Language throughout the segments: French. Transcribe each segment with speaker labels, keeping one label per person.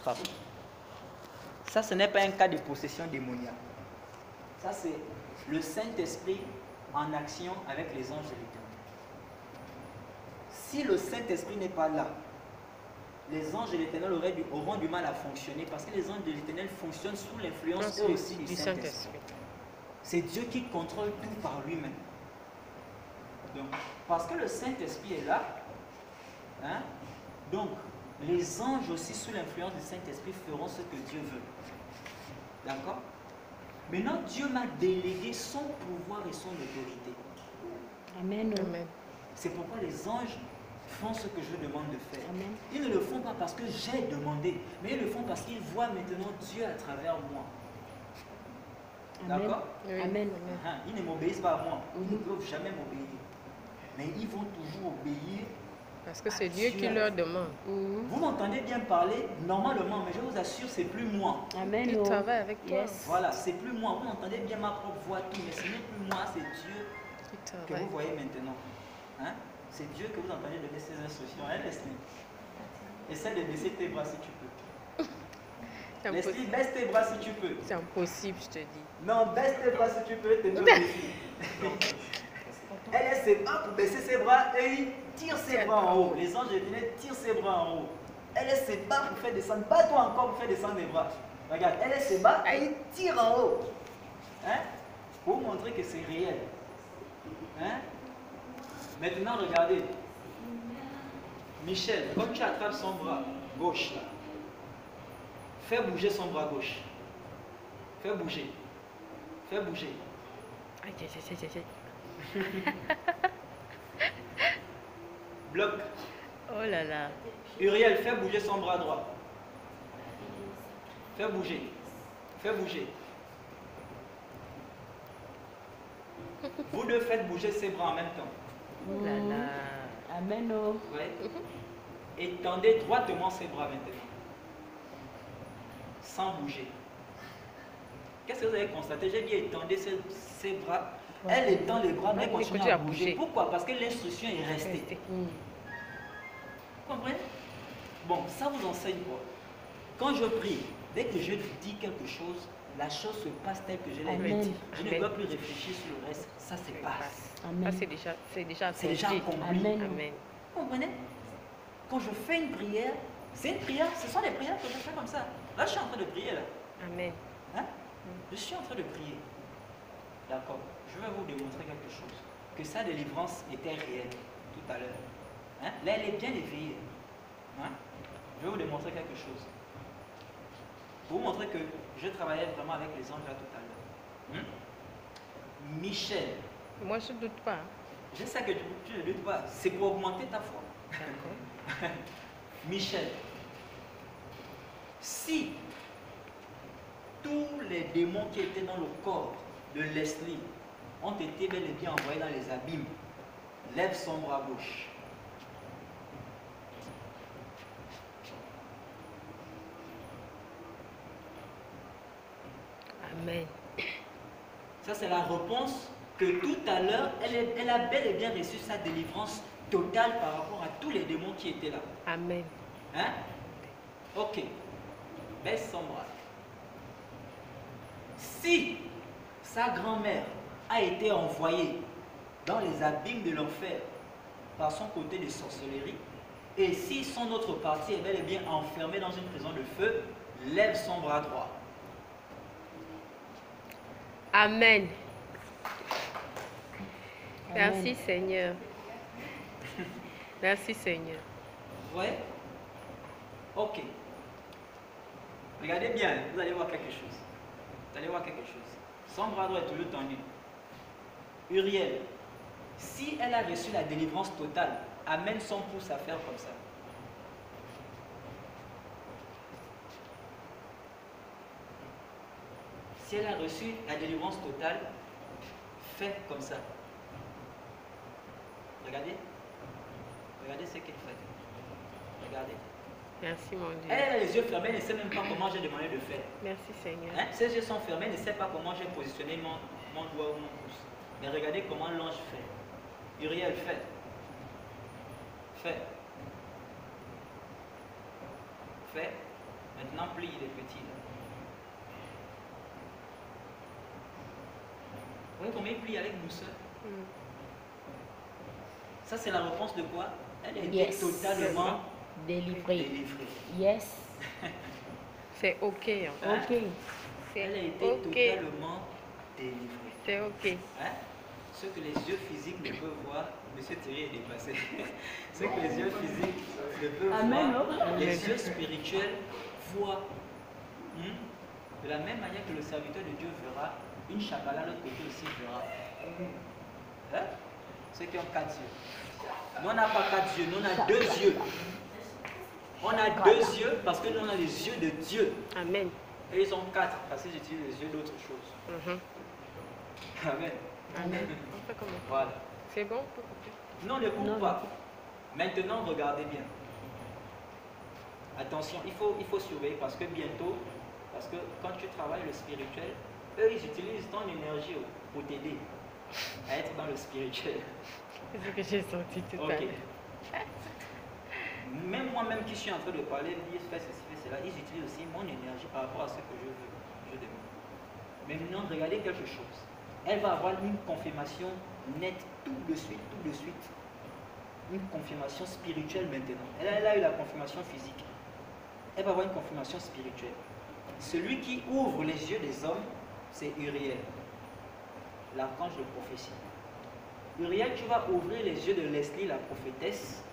Speaker 1: frappe. Ça, ce n'est pas un cas de possession démoniaque. Ça, c'est le Saint-Esprit en action avec les anges de l'Éternel. Si le Saint-Esprit n'est pas là, les anges de l'Éternel auront du mal à fonctionner parce que les anges de l'Éternel fonctionnent sous l'influence eux aussi du Saint-Esprit. C'est Dieu qui contrôle tout par lui-même. Donc, parce que le Saint-Esprit est là, hein, donc les anges aussi sous l'influence du Saint-Esprit feront ce que Dieu veut. D'accord? Maintenant, Dieu m'a délégué son pouvoir et son autorité.
Speaker 2: Amen.
Speaker 3: Amen.
Speaker 1: C'est pourquoi les anges font ce que je demande de faire.
Speaker 2: Amen.
Speaker 1: Ils ne le font pas parce que j'ai demandé, mais ils le font parce qu'ils voient maintenant Dieu à travers moi. D'accord?
Speaker 3: Oui.
Speaker 2: Amen.
Speaker 1: Ils ne m'obéissent pas à moi. Ils ne peuvent jamais m'obéir. Mais ils vont toujours obéir.
Speaker 3: Parce que c'est Dieu qui leur demande.
Speaker 1: Vous m'entendez bien parler normalement, mais je vous assure, c'est plus moi.
Speaker 2: Amen.
Speaker 3: Il travaille avec toi.
Speaker 2: Yes.
Speaker 1: Voilà, c'est plus moi. Vous entendez bien ma propre voix, tout, mais ce n'est plus moi, c'est Dieu
Speaker 3: Il
Speaker 1: que
Speaker 3: travaille.
Speaker 1: vous voyez maintenant. Hein? C'est Dieu que vous entendez donner ses instructions. Hein, Leslie? Essaie de baisser tes bras si tu peux.
Speaker 3: C'est
Speaker 1: Leslie,
Speaker 3: impossible.
Speaker 1: baisse tes bras si tu peux.
Speaker 3: C'est impossible, je te dis.
Speaker 1: Non, baisse tes bras si tu peux, te mets au défi. Elle est ses bras pour baisser ses bras et il tire ses bras en haut. Les anges de l'Éternel tirent ses bras en haut. Elle est ses bras pour faire descendre. Bats-toi encore pour faire descendre les bras. Regarde, elle est ses bras et il tire en haut. Hein? Pour vous montrer que c'est réel. Hein? Maintenant, regardez. Michel, quand tu attrapes son bras gauche, là, fais bouger son bras gauche. Fais bouger. Fais bouger.
Speaker 3: Aïe, aïe, aïe, aïe, aïe.
Speaker 1: Bloc.
Speaker 3: Oh là là.
Speaker 1: Uriel, fais bouger son bras droit. Fais bouger. Fais bouger. Vous deux faites bouger ses bras en même temps.
Speaker 3: Oh là là.
Speaker 2: Amen.
Speaker 1: Ouais. Étendez droitement ses bras maintenant. Sans bouger. Qu'est-ce que vous avez constaté? J'ai dit étendez ses bras. Elle étend les bras, mais elle continue à bouger. Pourquoi? Parce que l'instruction est restée. Vous comprenez? Bon, ça vous enseigne quoi? Quand je prie, dès que je dis quelque chose, la chose se passe telle que je l'ai dit. Je ne dois plus réfléchir sur le reste. Ça se passe.
Speaker 3: Ça, c'est déjà
Speaker 1: accompli.
Speaker 2: Amen.
Speaker 3: Amen.
Speaker 1: Vous comprenez? Quand je fais une prière, c'est une prière, ce sont des prières que je fais comme ça. Là, je suis en train de prier là.
Speaker 3: Amen.
Speaker 1: Hein? Je suis en train de prier. D'accord. Je vais vous démontrer quelque chose. Que sa délivrance était réelle tout à l'heure. Hein? Là, elle est bien éveillée. Hein? Je vais vous démontrer quelque chose. Pour vous montrer que je travaillais vraiment avec les anges là tout à l'heure. Michel.
Speaker 3: Moi, je ne doute pas.
Speaker 1: Je sais que tu ne doutes pas. C'est pour augmenter ta foi.
Speaker 3: D'accord.
Speaker 1: Michel. Si tous les démons qui étaient dans le corps de Leslie ont été bel et bien envoyés dans les abîmes, lève son bras gauche.
Speaker 3: Amen.
Speaker 1: Ça, c'est la réponse que tout à l'heure, elle a bel et bien reçu sa délivrance totale par rapport à tous les démons qui étaient là.
Speaker 3: Amen.
Speaker 1: Hein? Ok. Baisse son bras. Si sa grand-mère a été envoyée dans les abîmes de l'enfer par son côté de sorcellerie, et si son autre partie est bel et bien enfermée dans une prison de feu, lève son bras droit.
Speaker 3: Amen. Merci Seigneur. Merci Seigneur.
Speaker 1: Ouais? Ok. Regardez bien, vous allez voir quelque chose. Vous allez voir quelque chose. Son bras droit est toujours tendu. Uriel, si elle a reçu la délivrance totale, amène son pouce à faire comme ça. Si elle a reçu la délivrance totale, fais comme ça. Regardez. Regardez ce qu'elle fait. Regardez.
Speaker 3: Merci mon Dieu.
Speaker 1: Elle a les yeux fermés, elle ne sait même pas comment j'ai demandé de faire.
Speaker 3: Merci Seigneur.
Speaker 1: Hein? Ses yeux sont fermés, elle ne sait pas comment j'ai positionné mon doigt ou mon pouce. Mais regardez comment l'ange fait. Uriel, fait. Fait. Fait. Maintenant, plie les petits. Là. Vous voyez comment il plie avec douceur? Ça, c'est la réponse de quoi? Elle est totalement délivrée.
Speaker 2: Yes.
Speaker 3: C'est OK. Hein?
Speaker 2: OK.
Speaker 1: Elle a été totalement délivrée.
Speaker 3: C'est OK.
Speaker 1: Hein? Ce que les yeux physiques ne peuvent voir, Monsieur Thierry est dépassé. Ce que les yeux physiques ne peuvent voir, les yeux spirituels voient. De la même manière que le serviteur de Dieu verra, une chapala, l'autre côté aussi verra. Hein? Ceux qui ont 4 yeux. Nous, on n'a pas 4 yeux, nous, on a 2 yeux. On a 2 yeux parce que nous, on a les yeux de Dieu.
Speaker 3: Amen.
Speaker 1: Et ils ont 4 parce qu'ils utilisent les yeux d'autre chose. Amen.
Speaker 3: Amen. On fait comment?
Speaker 1: Voilà.
Speaker 3: C'est bon?
Speaker 1: Non, ne coupe pas. Maintenant, regardez bien. Attention, il faut surveiller parce que bientôt, parce que quand tu travailles le spirituel, eux, ils utilisent ton énergie pour t'aider à être dans le spirituel.
Speaker 3: C'est ce que j'ai senti tout à l'heure.
Speaker 1: Même moi-même qui suis en train de parler, me disent fais ceci, fais cela, ils utilisent aussi mon énergie par rapport à ce que je veux. Je demande. Mais maintenant, regardez quelque chose. Elle va avoir une confirmation nette tout de suite, tout de suite. Une confirmation spirituelle maintenant. Elle a eu la confirmation physique. Elle va avoir une confirmation spirituelle. Celui qui ouvre les yeux des hommes, c'est Uriel, l'archange de prophétie. Uriel, tu vas ouvrir les yeux de Leslie, la prophétesse,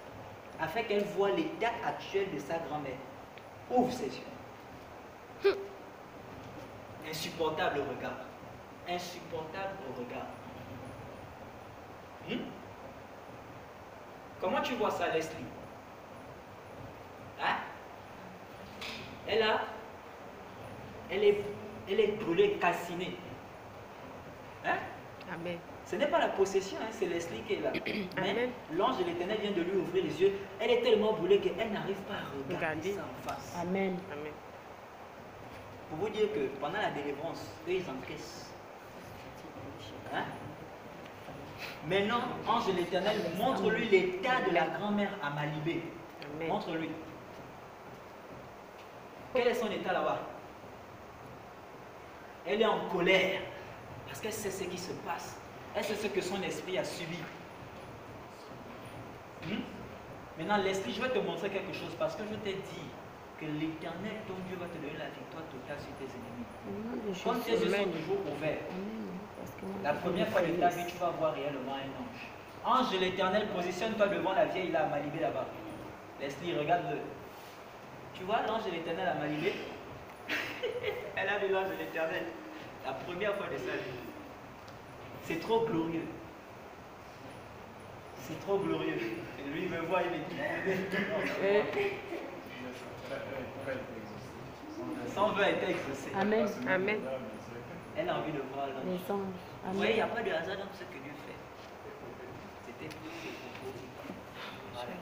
Speaker 1: afin qu'elle voie l'état actuel de sa grand-mère. Ouvre ses yeux. Insupportable regard. Insupportable regard. Comment tu vois ça, Leslie? Hein? Elle est brûlée, calcinée. Hein?
Speaker 3: Amen.
Speaker 1: Ce n'est pas la possession, hein, c'est Leslie qui est là. Mais l'ange de l'Éternel vient de lui ouvrir les yeux. Elle est tellement brûlée qu'elle n'arrive pas à regarder ça en face.
Speaker 2: Amen.
Speaker 3: Amen.
Speaker 1: Pour vous dire que pendant la délivrance, eux, ils encaissent. Hein? Maintenant, ange de l'Éternel, montre-lui l'état de la grand-mère à Malibé. Montre-lui. Quel est son état là-bas? Elle est en colère parce qu'elle sait ce qui se passe. Elle sait ce que son esprit a subi. Maintenant, l'esprit, je vais te montrer quelque chose parce que je t'ai dit que l'Éternel, ton Dieu, va te donner la victoire totale sur tes ennemis. Quand tes yeux sont toujours ouverts, la première fois de ta vie, tu vas voir réellement un ange. Ange de l'Éternel, positionne-toi devant la vieille là, à Malibé là-bas. Leslie, regarde-le. Tu vois l'ange de l'Éternel à Malibé? Elle a vu l'ange de l'Éternel. La première fois de sa vie. C'est trop glorieux. C'est trop glorieux. Et lui, il me voit, il me dit. Son vœu a été exaucé.
Speaker 2: Amen.
Speaker 3: Amen.
Speaker 1: Elle a envie de voir l'ange.
Speaker 2: Les anges.
Speaker 1: Vous voyez, il n'y a pas de hasard dans ce que Dieu fait. C'était tout voilà.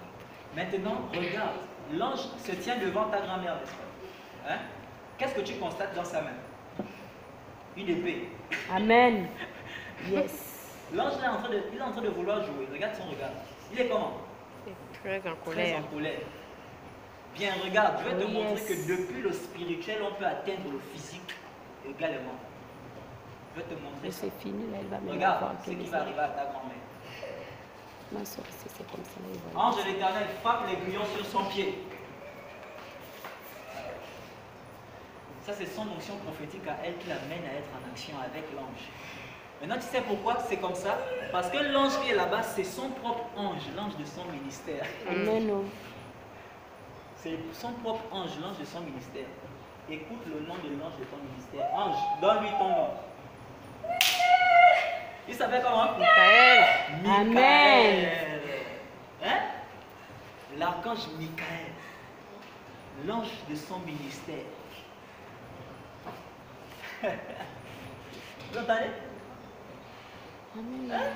Speaker 1: Maintenant, regarde. L'ange se tient devant ta grand-mère, n'est-ce pas? Hein? Qu'est-ce que tu constates dans sa main? Une épée.
Speaker 2: Amen. Yes.
Speaker 1: L'ange est en train de vouloir jouer. Regarde son regard. Il est comment?
Speaker 3: Très en
Speaker 1: Très
Speaker 3: colère.
Speaker 1: en colère. Bien, regarde, je vais te montrer que depuis le spirituel, on peut atteindre le physique également. Je vais te montrer ça.
Speaker 2: C'est fini, là, elle va me
Speaker 1: Regarde ce qui va arriver à ta grand-mère.
Speaker 2: Ma soeur, c'est comme ça. Là,
Speaker 1: Ange de l'Éternel frappe l'aiguillon sur son pied. Ça, c'est son onction prophétique à elle qui l'amène à être en action avec l'ange. Maintenant, tu sais pourquoi c'est comme ça? Parce que l'ange qui est là-bas, c'est son propre ange, l'ange de son ministère.
Speaker 2: Amen.
Speaker 1: C'est son propre ange, l'ange de son ministère. Écoute le nom de l'ange de ton ministère. Ange, donne-lui ton nom. Il s'appelle comment?
Speaker 3: Michael.
Speaker 2: Amen.
Speaker 1: Hein? L'archange Michael. L'ange de son ministère. Vous entendez? Hein?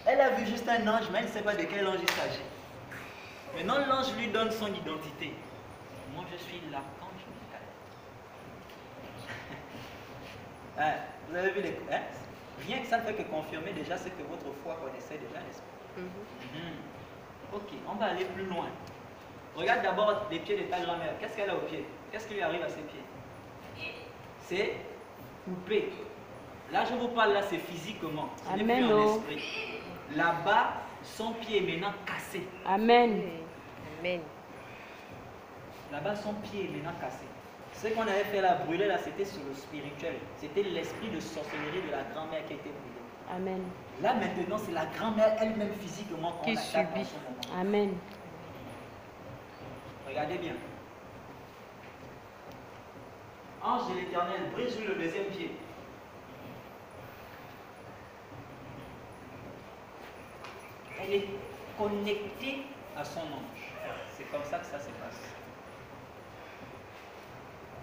Speaker 1: Elle a vu juste un ange, mais elle ne sait pas de quel ange il s'agit. Maintenant, l'ange lui donne son identité. Moi, je suis l'archange Michael. Hein? Vous avez vu les... Hein? Rien que ça ne fait que confirmer déjà ce que votre foi connaissait déjà, n'est-ce pas? Ok, on va aller plus loin. Regarde d'abord les pieds de ta grand-mère. Qu'est-ce qu'elle a aux pieds? Qu'est-ce qui lui arrive à ses pieds? C'est coupé. Là, je vous parle, là, c'est physiquement. Ce n'est plus en esprit. Là-bas, son pied est maintenant cassé.
Speaker 2: Amen.
Speaker 3: Amen.
Speaker 1: Là-bas, son pied est maintenant cassé. Ce qu'on avait fait là, brûler là, c'était sur le spirituel. C'était l'esprit de sorcellerie de la grand-mère qui a été brûlé.
Speaker 2: Amen.
Speaker 1: Là, maintenant, c'est la grand-mère elle-même physiquement qu'on attaque en ce moment.
Speaker 2: Amen.
Speaker 1: Regardez bien. Ange de l'Éternel, brise-lui le deuxième pied. Elle est connectée à son ange. C'est comme ça que ça se passe.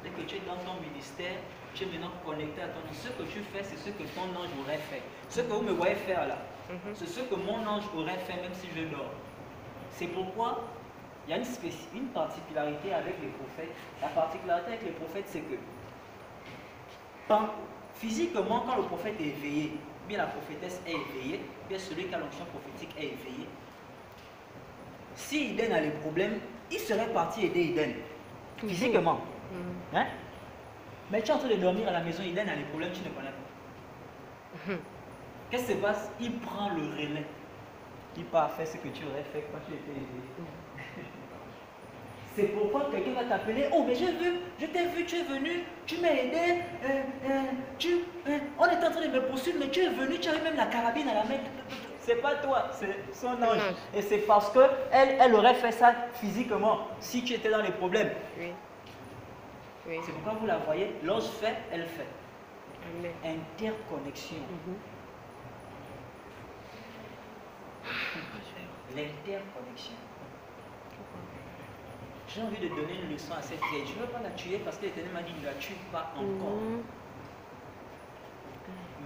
Speaker 1: Dès que tu es dans ton ministère, tu es maintenant connecté à ton ange. Ce que tu fais, c'est ce que ton ange aurait fait. Ce que vous me voyez faire là, c'est ce que mon ange aurait fait même si je dors. C'est pourquoi il y a une particularité avec les prophètes. La particularité avec les prophètes, c'est que physiquement, quand le prophète est éveillé, bien la prophétesse est éveillée, bien celui qui a l'onction prophétique est éveillé. Si Eden a les problèmes, il serait parti aider Eden. Physiquement. Hein? Mais tu es en train de dormir à la maison, Eden a les problèmes, tu ne connais pas. Qu'est-ce qui se passe? Il prend le relais. Il part faire ce que tu aurais fait quand tu étais éveillé. C'est pourquoi quelqu'un va t'appeler. Oh, mais je t'ai vu, tu es venu, tu m'as aidé. On est en train de me poursuivre, mais tu es venu, tu avais même la carabine à la main. C'est pas toi, c'est son ange. Et c'est parce qu'elle aurait fait ça physiquement si tu étais dans les problèmes.
Speaker 3: Oui. Oui.
Speaker 1: C'est pourquoi vous la voyez, l'ange fait, elle fait.
Speaker 3: Amen.
Speaker 1: Interconnexion. L'interconnexion. J'ai envie de donner une leçon à cette vieille. Je ne veux pas la tuer parce que l'Éternel m'a dit ne la tue pas encore.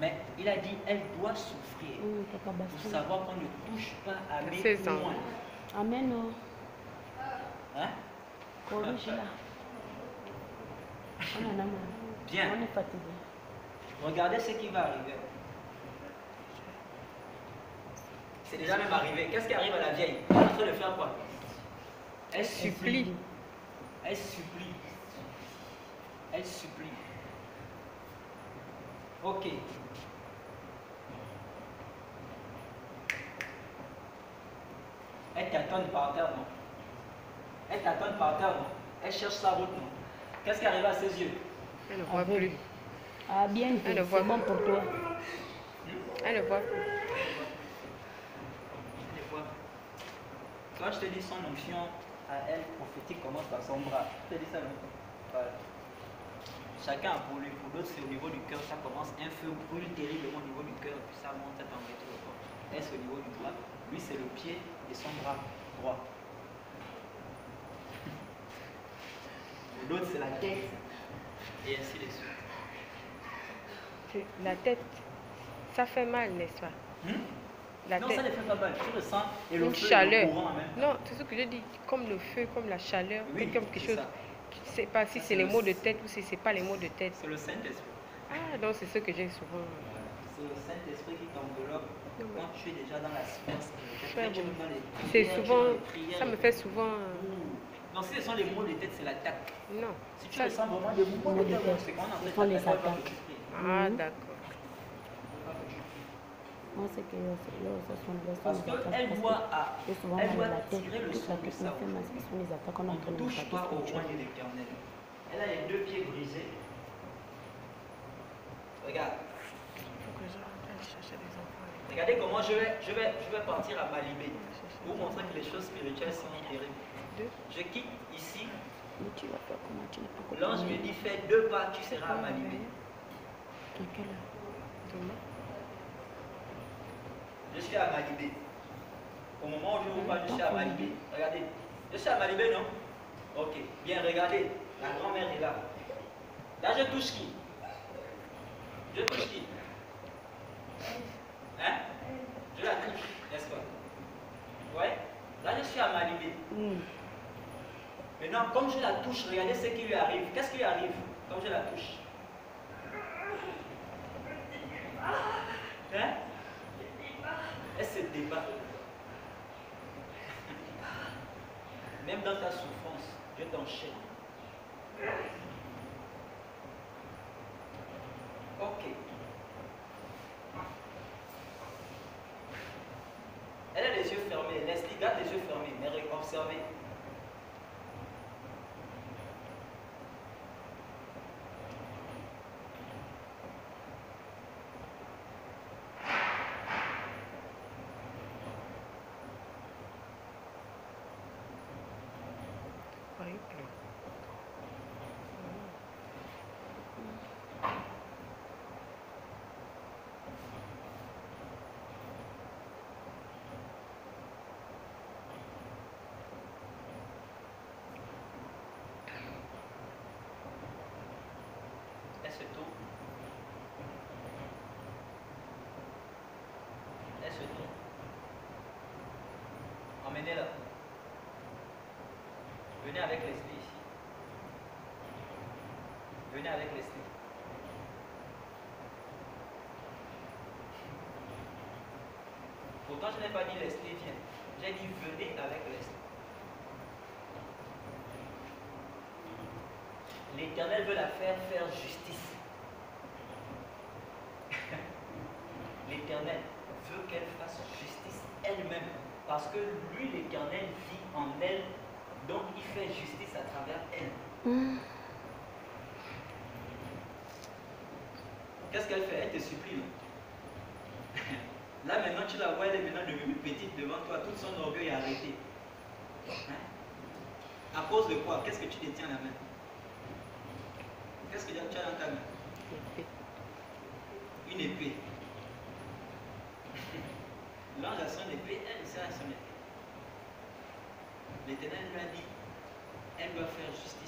Speaker 1: Mais il a dit elle doit souffrir pour savoir qu'on ne touche pas à mes loin.
Speaker 2: Amen.
Speaker 1: Hein?
Speaker 2: Corrige-la.
Speaker 1: Bien.
Speaker 2: On est fatigué.
Speaker 1: Regardez ce qui va arriver. C'est déjà même arrivé. Qu'est-ce qui arrive à la vieille? Elle est en train de faire quoi? Elle supplie. Elle supplie. Elle supplie. Ok. Elle tâtonne par terre, non? Elle tâtonne par terre, non? Elle cherche sa route, non? Qu'est-ce qui arrive à ses yeux?
Speaker 3: Elle ne voit plus.
Speaker 2: Ah, bien, c'est bon pour toi.
Speaker 3: Elle ne voit plus.
Speaker 1: Quand je te dis son onction à elle, prophétique, commence par son bras. Je te dis ça, non? Voilà. Chacun a pour lui, pour d'autres c'est au niveau du cœur, ça commence, un feu brûle terriblement au niveau du cœur, puis ça monte, ça t'embête le corps. Elle c'est au niveau du bras, lui c'est le pied et son bras droit. Pour d'autres c'est la tête, et ainsi de suite.
Speaker 3: La tête, ça fait mal, n'est-ce pas? La
Speaker 1: non,
Speaker 3: tête.
Speaker 1: ça ne fait pas mal, tu ressens et le
Speaker 3: Une
Speaker 1: feu
Speaker 3: chaleur.
Speaker 1: et le courant en même temps.
Speaker 3: Non, c'est ce que je dis, comme le feu, comme la chaleur,
Speaker 1: Oui,
Speaker 3: comme quelque chose.
Speaker 1: ça.
Speaker 3: Tu ne sais pas si c'est les maux de tête ou si ce n'est pas les maux de tête.
Speaker 1: C'est le Saint-Esprit.
Speaker 3: Ah, donc c'est ce que j'ai souvent.
Speaker 1: C'est le Saint-Esprit qui t'enveloppe quand tu es déjà dans la sphère
Speaker 3: Très
Speaker 1: spirituelle.
Speaker 3: bon. C'est souvent, ça me fait souvent.
Speaker 1: Non, si ce sont les maux de tête, c'est l'attaque.
Speaker 3: Non.
Speaker 1: Si tu ressens vraiment des maux de tête, c'est qu'on en fait
Speaker 2: les
Speaker 1: l'attaque
Speaker 2: attaques.
Speaker 1: de l'esprit.
Speaker 3: Ah, d'accord.
Speaker 2: Moi, c'est que
Speaker 1: Parce qu'elle doit tirer le son de ça.
Speaker 2: On
Speaker 1: On ne touche pas au roi de l'Éternel. Elle a les deux pieds brisés. Regarde.
Speaker 3: Il faut que j'aille chercher des enfants.
Speaker 1: Regardez comment je vais partir à Malibé. Pour vous montrer que les choses spirituelles sont terribles. Je quitte ici.
Speaker 2: Mais tu vas faire comment? Tu n'es pas content.
Speaker 1: L'ange me dit fais 2 pas, tu seras à Malibé.
Speaker 2: Dans quelle heure?
Speaker 3: Demain.
Speaker 1: Je suis à Malibé. Au moment où je vous parle, je suis à Malibé. Regardez. Je suis à Malibé, non? Ok. Bien, regardez. La grand-mère est là. Là, je touche qui? Je touche qui? Hein? Je la touche, n'est-ce pas? Ouais? Là, je suis à Malibé. Maintenant, comme je la touche, regardez ce qui lui arrive. Qu'est-ce qui lui arrive comme je la touche? Hein? Elle se débat. Même dans ta souffrance, Dieu t'enchaîne. Ok. Elle a les yeux fermés. Leslie, garde les yeux fermés, mais observez. Elle se tourne. Elle se tourne. Emmenez-la. Venez avec Leslie ici. Venez avec Leslie. Pourtant, je n'ai pas dit Leslie, viens. J'ai dit venez avec Leslie. L'Éternel veut la faire justice. L'Éternel veut qu'elle fasse justice elle-même. Parce que lui, l'Éternel, vit en elle. Donc, il fait justice à travers elle. Qu'est-ce qu'elle fait? Elle te supplie. Là, maintenant, tu la vois, elle est maintenant devenue petite devant toi. Tout son orgueil est arrêté. Hein? À cause de quoi? Qu'est-ce que tu détiens à la main? Qu'est-ce que tu as dans ta main? Une épée. L'ange a son épée, elle aussi a son épée. L'Éternel lui a dit, elle doit faire justice